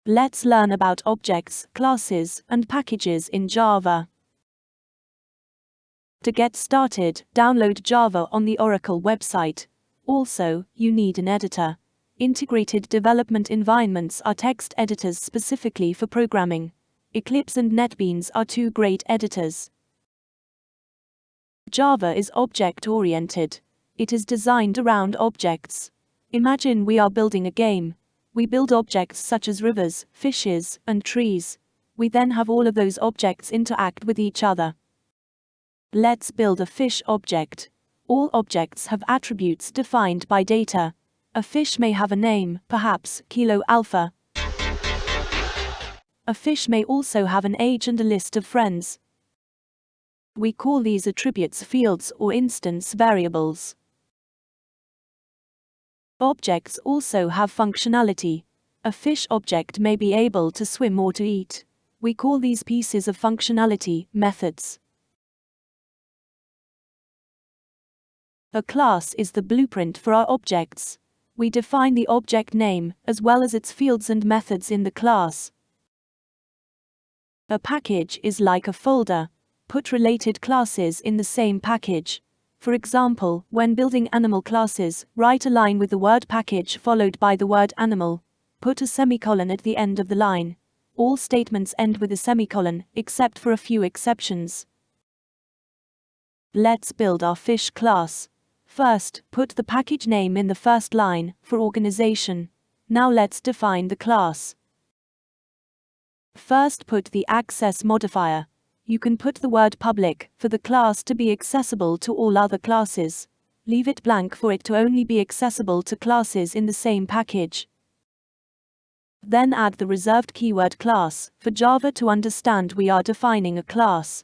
Let's learn about objects, classes, and packages in Java. To get started, download Java on the Oracle website. Also, you need an editor. Integrated development environments are text editors specifically for programming. Eclipse and NetBeans are two great editors. Java is object-oriented. It is designed around objects. Imagine we are building a game. We build objects such as rivers, fishes, and trees. We then have all of those objects interact with each other. Let's build a fish object. All objects have attributes defined by data. A fish may have a name, perhaps Kilo Alpha. A fish may also have an age and a list of friends. We call these attributes fields or instance variables. Objects also have functionality. A fish object may be able to swim or to eat. We call these pieces of functionality methods. A class is the blueprint for our objects. We define the object name, as well as its fields and methods in the class. A package is like a folder. Put related classes in the same package. For example, when building animal classes, write a line with the word package followed by the word animal. Put a semicolon at the end of the line. All statements end with a semicolon, except for a few exceptions. Let's build our fish class. First, put the package name in the first line, for organization. Now let's define the class. First, put the access modifier. You can put the word public for the class to be accessible to all other classes. Leave it blank for it to only be accessible to classes in the same package. Then add the reserved keyword class for Java to understand we are defining a class.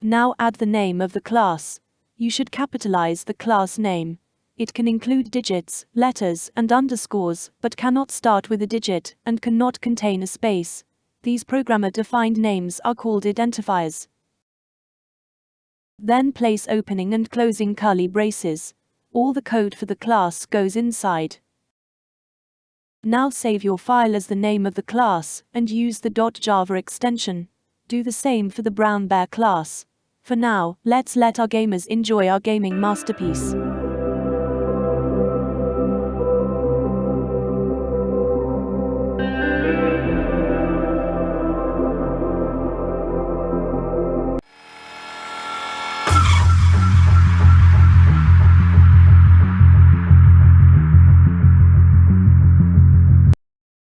Now add the name of the class. You should capitalize the class name. It can include digits, letters, and underscores, but cannot start with a digit and cannot contain a space. These programmer-defined names are called identifiers. Then place opening and closing curly braces. All the code for the class goes inside. Now save your file as the name of the class and use the .java extension. Do the same for the brown bear class. For now, let's let our gamers enjoy our gaming masterpiece.